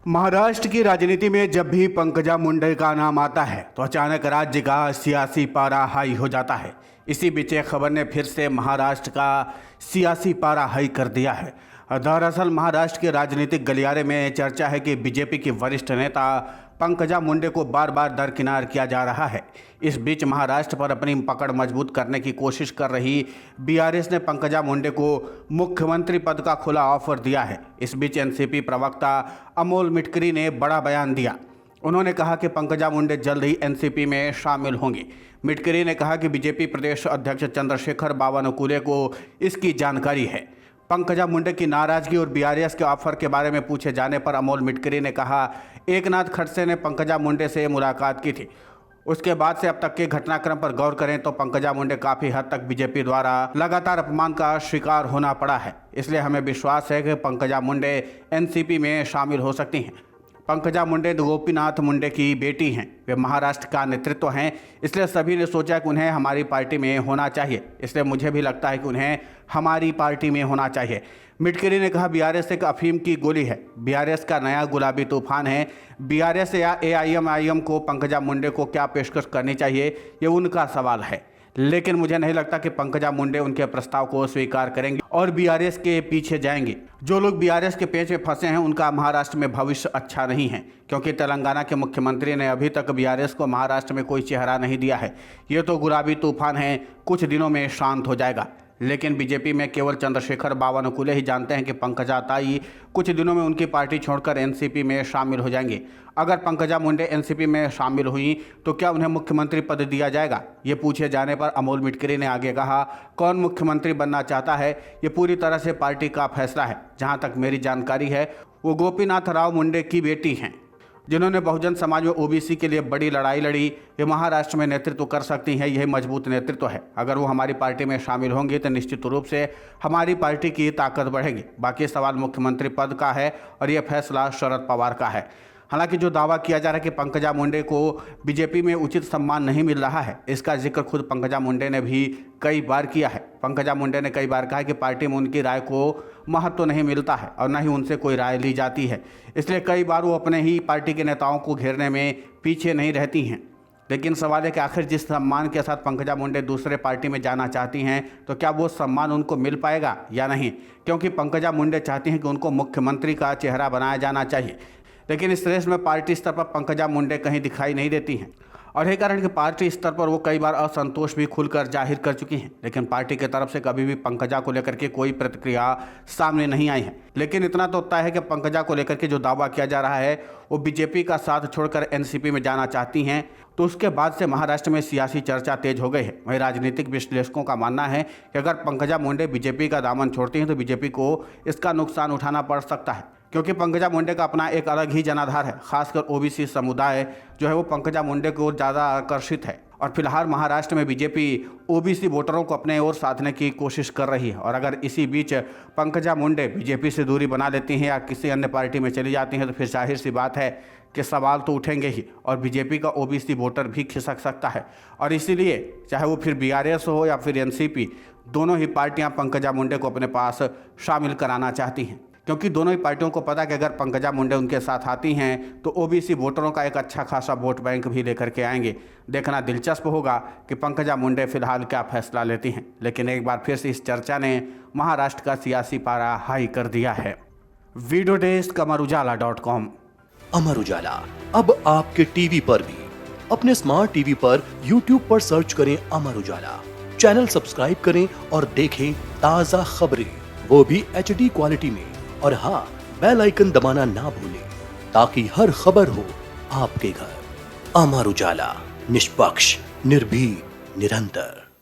महाराष्ट्र की राजनीति में जब भी पंकजा मुंडे का नाम आता है तो अचानक राज्य का सियासी पारा हाई हो जाता है। इसी बीच एक खबर ने फिर से महाराष्ट्र का सियासी पारा हाई कर दिया है। दरअसल महाराष्ट्र के राजनीतिक गलियारे में चर्चा है कि बीजेपी की वरिष्ठ नेता पंकजा मुंडे को बार बार दरकिनार किया जा रहा है। इस बीच महाराष्ट्र पर अपनी पकड़ मजबूत करने की कोशिश कर रही बीआरएस ने पंकजा मुंडे को मुख्यमंत्री पद का खुला ऑफर दिया है। इस बीच एनसीपी प्रवक्ता अमोल मिटकरी ने बड़ा बयान दिया। उन्होंने कहा कि पंकजा मुंडे जल्द ही एनसीपी में शामिल होंगे। मिटकरी ने कहा कि बीजेपी प्रदेश अध्यक्ष चंद्रशेखर बावनकुले को इसकी जानकारी है। पंकजा मुंडे की नाराजगी और बीआरएस के ऑफर के बारे में पूछे जाने पर अमोल मिटकरी ने कहा, एकनाथ खड़से ने पंकजा मुंडे से मुलाकात की थी। उसके बाद से अब तक के घटनाक्रम पर गौर करें तो पंकजा मुंडे काफ़ी हद तक बीजेपी द्वारा लगातार अपमान का शिकार होना पड़ा है। इसलिए हमें विश्वास है कि पंकजा मुंडे एनसीपी में शामिल हो सकती हैं। पंकजा मुंडे गोपीनाथ मुंडे की बेटी हैं। वे महाराष्ट्र का नेतृत्व हैं, इसलिए सभी ने सोचा कि उन्हें हमारी पार्टी में होना चाहिए। इसलिए मुझे भी लगता है कि उन्हें हमारी पार्टी में होना चाहिए। मिटकरी ने कहा, बीआरएस एक अफीम की गोली है। बीआरएस का नया गुलाबी तूफान है। बीआरएस या एआईएमआईएम को पंकजा मुंडे को क्या पेशकश करनी चाहिए, ये उनका सवाल है। लेकिन मुझे नहीं लगता कि पंकजा मुंडे उनके प्रस्ताव को स्वीकार करेंगे और बीआरएस के पीछे जाएंगे। जो लोग बीआरएस के पेच में फंसे हैं उनका महाराष्ट्र में भविष्य अच्छा नहीं है, क्योंकि तेलंगाना के मुख्यमंत्री ने अभी तक बीआरएस को महाराष्ट्र में कोई चेहरा नहीं दिया है। ये तो गुलाबी तूफान है, कुछ दिनों में शांत हो जाएगा। लेकिन बीजेपी में केवल चंद्रशेखर बावनकुले ही जानते हैं कि पंकजा ताई कुछ दिनों में उनकी पार्टी छोड़कर एनसीपी में शामिल हो जाएंगे। अगर पंकजा मुंडे एनसीपी में शामिल हुई तो क्या उन्हें मुख्यमंत्री पद दिया जाएगा? ये पूछे जाने पर अमोल मिटकरी ने आगे कहा, कौन मुख्यमंत्री बनना चाहता है ये पूरी तरह से पार्टी का फैसला है। जहाँ तक मेरी जानकारी है वो गोपीनाथ राव मुंडे की बेटी हैं, जिन्होंने बहुजन समाज में ओबीसी के लिए बड़ी लड़ाई लड़ी। वे महाराष्ट्र में नेतृत्व कर सकती हैं। यही मजबूत नेतृत्व है। अगर वो हमारी पार्टी में शामिल होंगी तो निश्चित रूप से हमारी पार्टी की ताकत बढ़ेगी। बाकी सवाल मुख्यमंत्री पद का है और ये फैसला शरद पवार का है। हालांकि जो दावा किया जा रहा है कि पंकजा मुंडे को बीजेपी में उचित सम्मान नहीं मिल रहा है, इसका जिक्र खुद पंकजा मुंडे ने भी कई बार किया है। पंकजा मुंडे ने कई बार कहा है कि पार्टी में उनकी राय को महत्व नहीं मिलता है और न ही उनसे कोई राय ली जाती है। इसलिए कई बार वो अपने ही पार्टी के नेताओं को घेरने में पीछे नहीं रहती हैं। लेकिन सवाल है कि आखिर जिस सम्मान के साथ पंकजा मुंडे दूसरे पार्टी में जाना चाहती हैं तो क्या वो सम्मान उनको मिल पाएगा या नहीं, क्योंकि पंकजा मुंडे चाहती हैं कि उनको मुख्यमंत्री का चेहरा बनाया जाना चाहिए। लेकिन इस रेस में पार्टी स्तर पर पंकजा मुंडे कहीं दिखाई नहीं देती हैं और यही कारण कि पार्टी स्तर पर वो कई बार असंतोष भी खुलकर जाहिर कर चुकी हैं। लेकिन पार्टी की तरफ से कभी भी पंकजा को लेकर के कोई प्रतिक्रिया सामने नहीं आई है। लेकिन इतना तो तय है कि पंकजा को लेकर के जो दावा किया जा रहा है वो बीजेपी का साथ छोड़कर एनसीपी में जाना चाहती हैं। तो उसके बाद से महाराष्ट्र में सियासी चर्चा तेज हो गई है। वहीं राजनीतिक विश्लेषकों का मानना है कि अगर पंकजा मुंडे बीजेपी का दामन छोड़ती हैं तो बीजेपी को इसका नुकसान उठाना पड़ सकता है, क्योंकि पंकजा मुंडे का अपना एक अलग ही जनाधार है। खासकर ओबीसी समुदाय जो है वो पंकजा मुंडे की ओर ज़्यादा आकर्षित है और फिलहाल महाराष्ट्र में बीजेपी ओबीसी वोटरों को अपने ओर साधने की कोशिश कर रही है। और अगर इसी बीच पंकजा मुंडे बीजेपी से दूरी बना लेती हैं या किसी अन्य पार्टी में चली जाती हैं तो फिर जाहिर सी बात है कि सवाल तो उठेंगे ही और बीजेपी का ओबीसी वोटर भी खिसक सकता है। और इसीलिए चाहे वो फिर बीआरएस हो या फिर एनसीपी, दोनों ही पार्टियां पंकजा मुंडे को अपने पास शामिल कराना चाहती हैं, क्योंकि दोनों ही पार्टियों को पता है कि अगर पंकजा मुंडे उनके साथ आती हैं तो ओबीसी वोटरों का एक अच्छा खासा वोट बैंक भी लेकर के आएंगे। देखना दिलचस्प होगा कि पंकजा मुंडे फिलहाल क्या फैसला लेती हैं। लेकिन एक बार फिर से इस चर्चा ने महाराष्ट्र का सियासी पारा हाई कर दिया है। Video desk अमरउजाला.com। अमर उजाला अब आपके टीवी पर भी। अपने स्मार्ट टीवी पर यूट्यूब पर सर्च करें अमर उजाला, चैनल सब्सक्राइब करें और देखें ताज़ा खबरें, वो भी HD क्वालिटी में। और हाँ, बेल आइकन दबाना ना भूलें ताकि हर खबर हो आपके घर। अमर उजाला, निष्पक्ष, निर्भीक, निरंतर।